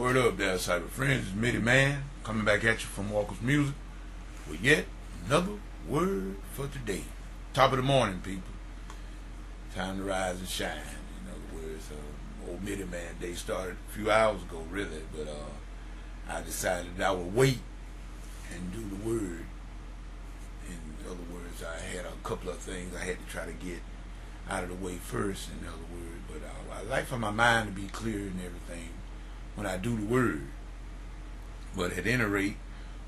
Word up there, cyber friends. It's Mitty Man coming back at you from Walker's Music with yet another word for today. Top of the morning, people. Time to rise and shine. In other words, old Mitty Man Day started a few hours ago, really, but I decided that I would wait and do the word. In other words, I had a couple of things I had to try to get out of the way first, in other words, but I like for my mind to be clear and everything when I do the word. But at any rate,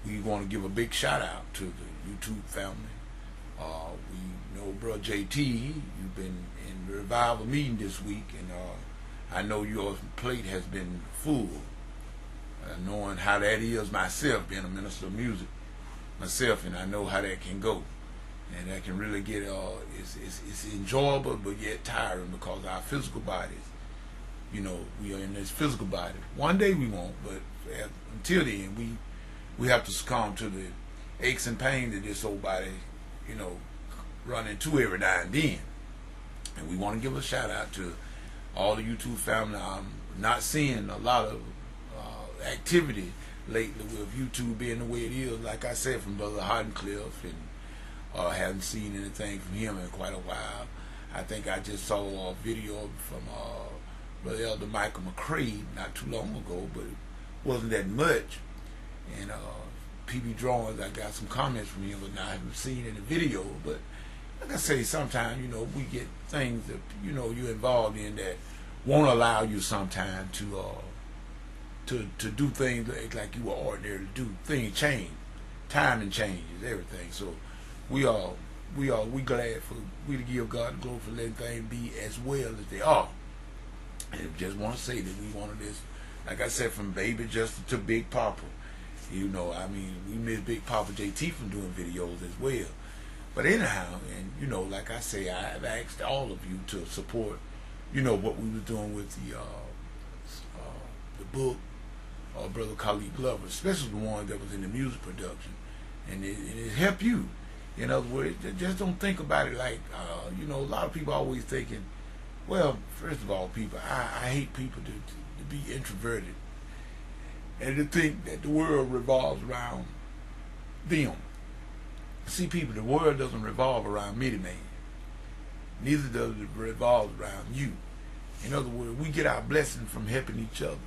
we want to give a big shout out to the YouTube family. We know Bro JT, you've been in the revival meeting this week, and I know your plate has been full. Knowing how that is myself, being a minister of music myself, and I know how that can go. And that can really get, it's enjoyable but yet tiring, because our physical bodies, you know, we are in this physical body. One day we won't, but until then, we have to succumb to the aches and pains that this old body, you know, run into every now and then. And we want to give a shout out to all the YouTube family. I'm not seeing a lot of activity lately with YouTube being the way it is. Like I said, from Brother Hottencliff, and haven't seen anything from him in quite a while. I think I just saw a video from Brother Elder Michael McCrae not too long ago, but it wasn't that much. And PB Drawings, I got some comments from him, but I haven't seen any video. But like I say, sometimes, you know, we get things that, you know, you're involved in that won't allow you sometimes to do things like you were ordinary to do. Things change, timing changes, everything. So we glad for we to give God the glory for letting things be as well as they are. And just want to say that we wanted this, like I said, from Baby Justin to Big Papa. You know, I mean, we miss Big Papa JT from doing videos as well. But anyhow, and you know, like I say, I've asked all of you to support, you know, what we were doing with the book, Brother Khalid Glover, especially the one that was in the music production, and it helped you. In other words, just don't think about it like, you know, a lot of people always thinking, well, first of all, people, I hate people to be introverted and to think that the world revolves around them. See, people, the world doesn't revolve around Mitty Man. Neither does it revolve around you. In other words, we get our blessing from helping each other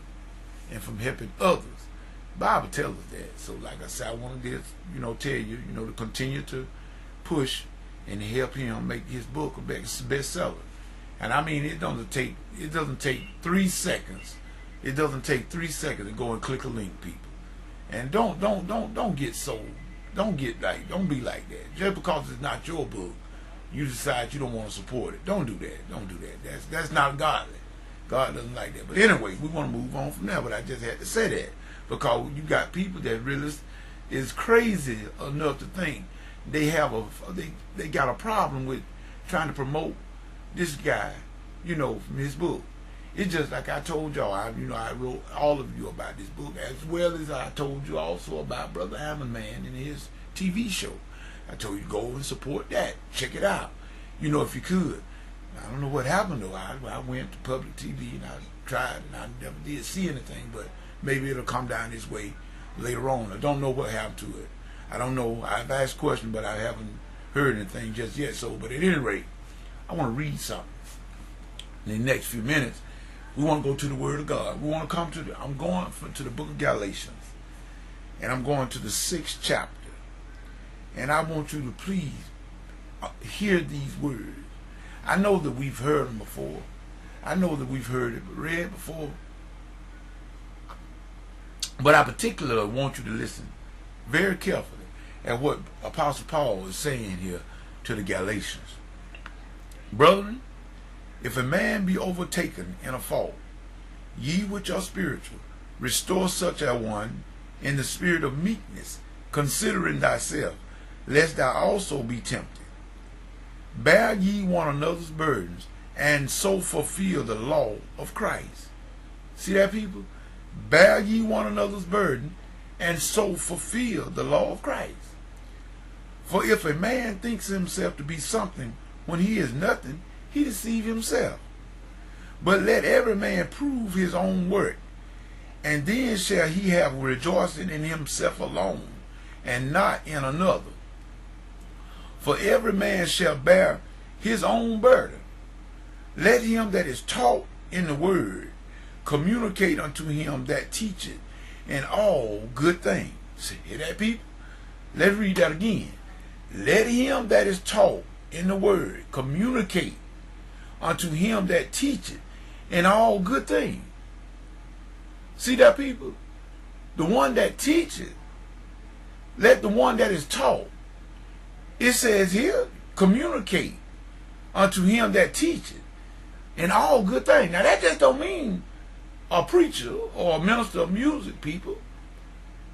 and from helping others. The Bible tells us that. So like I said, I want to just, you know, tell you, you know, to continue to push and help him make his book a bestseller. And I mean, it doesn't take 3 seconds. It doesn't take 3 seconds to go and click a link, people. And don't be like that. Just because it's not your book, you decide you don't want to support it. Don't do that. Don't do that. That's not godly. God doesn't like that. But anyway, we want to move on from there. But I just had to say that, because you got people that really is crazy enough to think they got a problem with trying to promote this guy, you know, from his book. It's just like I told y'all, I wrote all of you about this book, as well as I told you also about Brother Hammond Man and his TV show. I told you to go and support that. Check it out, you know, if you could. I don't know what happened though. I went to public TV and I tried and I never did see anything, but maybe it'll come down this way later on. I don't know what happened to it. I don't know. I've asked questions, but I haven't heard anything just yet. So, but at any rate, I want to read something. In the next few minutes, we want to go to the Word of God. We want to come to I'm going to the book of Galatians, and I'm going to the 6th chapter. And I want you to please hear these words. I know that we've heard them before. I know that we've heard it read before. But I particularly want you to listen very carefully at what Apostle Paul is saying here to the Galatians. Brethren, if a man be overtaken in a fault, ye which are spiritual, restore such a one in the spirit of meekness, considering thyself, lest thou also be tempted. Bear ye one another's burdens, and so fulfill the law of Christ. See that, people? Bear ye one another's burden, and so fulfill the law of Christ. For if a man thinks himself to be something when he is nothing, he deceives himself. But let every man prove his own work, And then shall he have rejoicing in himself alone, and not in another. For every man shall bear his own burden. Let him that is taught in the word communicate unto him that teacheth in all good things. See, hear that, people? Let's read that again. Let him that is taught in the word communicate unto him that teacheth in all good things. See that, people? The one that teaches, let the one that is taught, it says here, communicate unto him that teacheth in all good things. Now that just don't mean a preacher or a minister of music, people.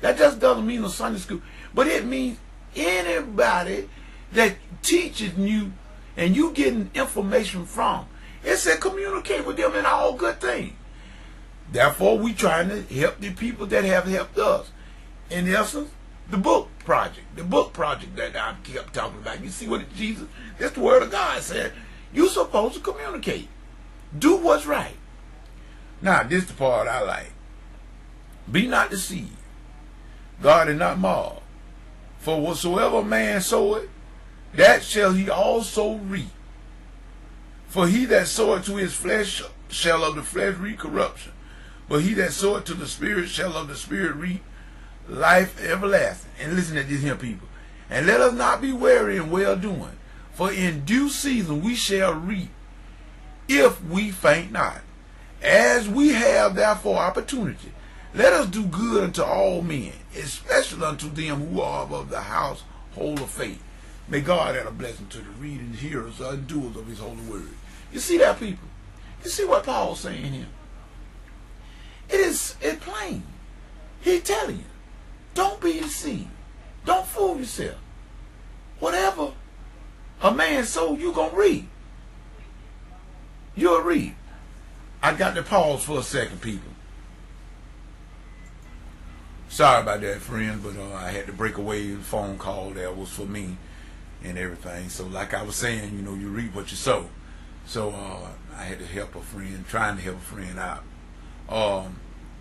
That just doesn't mean a Sunday school. But it means anybody that teaches you and you getting information from. It said communicate with them in all good things. Therefore, we trying to help the people that have helped us. In essence, the book project that I kept talking about. You see what Jesus, that's the word of God said. You're supposed to communicate. Do what's right. Now, this is the part I like. Be not deceived. God is not mocked. For whatsoever man soweth, that shall he also reap. For he that soweth to his flesh shall of the flesh reap corruption. But he that soweth to the Spirit shall of the Spirit reap life everlasting. And listen to this here, people. And let us not be weary in well doing, for in due season we shall reap, if we faint not. As we have therefore opportunity, let us do good unto all men, especially unto them who are of the household of faith. May God add a blessing to the readers, hearers, and doers of his holy word. You see that, people? You see what Paul's saying here? It's plain. He's telling you, don't be deceived. Don't fool yourself. Whatever a man sow, you're going to reap. You'll reap. I got to pause for a second, people. Sorry about that, friends, but I had to break away. The phone call that was for me and everything. So like I was saying, you know, you reap what you sow. So I had to help a friend, trying to help a friend out.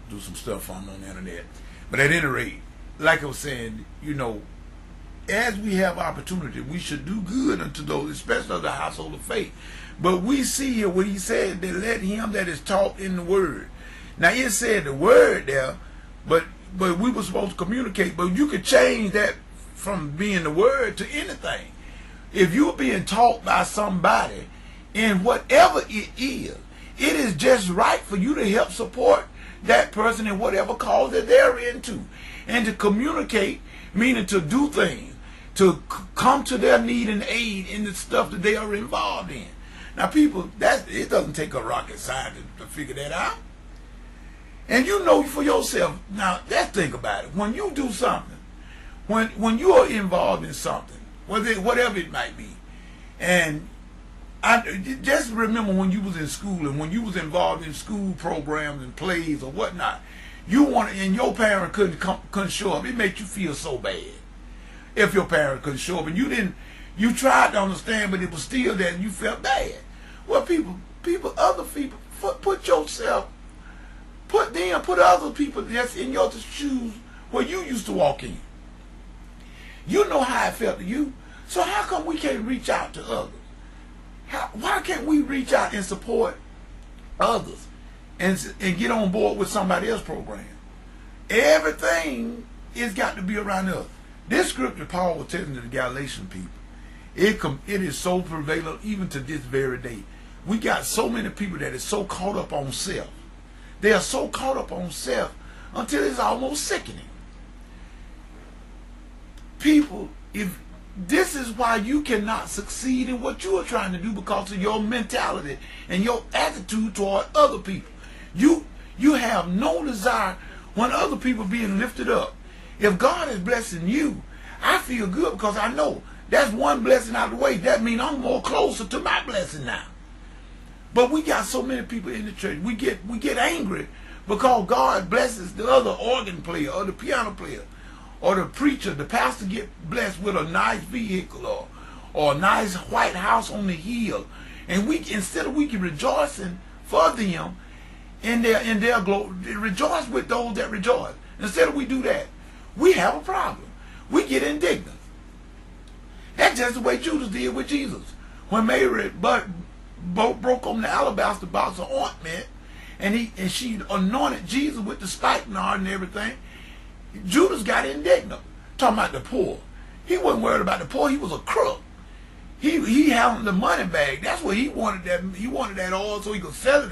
Do some stuff for him on the internet. But at any rate, like I was saying, you know, as we have opportunity, we should do good unto those, especially of the household of faith. But we see here what he said, that let him that is taught in the word. Now it said the word there, but we were supposed to communicate, but you could change that from being the word to anything. If you're being taught by somebody in whatever it is just right for you to help support that person in whatever cause that they're into. And to communicate, meaning to do things, to come to their need and aid in the stuff that they are involved in. Now people, it doesn't take a rocket scientist to figure that out. And you know for yourself, now let's think about it. When you do something, when you are involved in something, whatever it might be, and I just remember when you was in school and when you was involved in school programs and plays or whatnot, and your parent couldn't show up. It made you feel so bad if your parent couldn't show up, and you tried to understand, but it was still there, and you felt bad. Well, other people, put other people that's in your shoes where you used to walk in. You know how it felt to you. So how come we can't reach out to others? Why can't we reach out and support others and get on board with somebody else's program? Everything is got to be around us. This scripture Paul was telling to the Galatian people, it is so prevalent even to this very day. We got so many people that is so caught up on self. They are so caught up on self until it's almost sickening. People, this is why you cannot succeed in what you are trying to do, because of your mentality and your attitude toward other people. You have no desire when other people being lifted up. If God is blessing you, I feel good because I know that's one blessing out of the way. That means I'm more closer to my blessing now. But we got so many people in the church, we get angry because God blesses the other organ player or the piano player or the preacher, the pastor get blessed with a nice vehicle or a nice white house on the hill. And instead of we rejoicing for them in their glory. Rejoice with those that rejoice. Instead of we do that, we have a problem. We get indignant. That's just the way Judas did with Jesus. When Mary broke on the alabaster box of ointment, and she anointed Jesus with the spikenard and everything, Judas got indignant. Talking about the poor. He wasn't worried about the poor. He was a crook. He had the money bag. That's what he wanted. He wanted that oil so he could sell it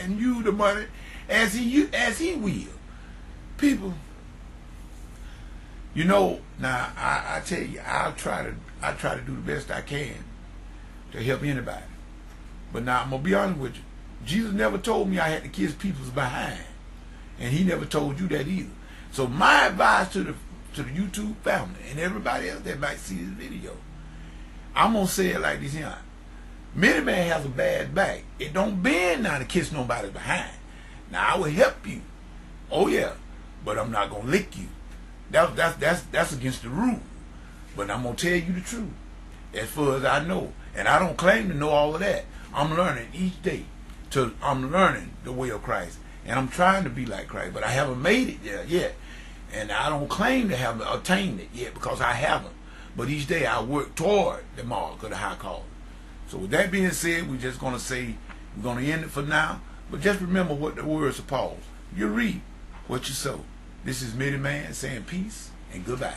and use the money as he will. People, you know. Now I tell you, I try to do the best I can to help anybody. But now I'm gonna be honest with you. Jesus never told me I had to kiss people's behind, and he never told you that either. So my advice to the YouTube family and everybody else that might see this video, I'm gonna say it like this here. Many man has a bad back. It don't bend now to kiss nobody behind. Now I will help you. Oh yeah, but I'm not gonna lick you. That's against the rule. But I'm gonna tell you the truth, as far as I know. And I don't claim to know all of that. I'm learning each day. I'm learning the way of Christ, and I'm trying to be like Christ, but I haven't made it there yet. And I don't claim to have attained it yet because I haven't. But each day I work toward the mark of the high calling. So with that being said, we're just going to say, we're going to end it for now. But just remember what the words of Paul. You reap what you sow. This is Mitty Man saying peace and goodbye.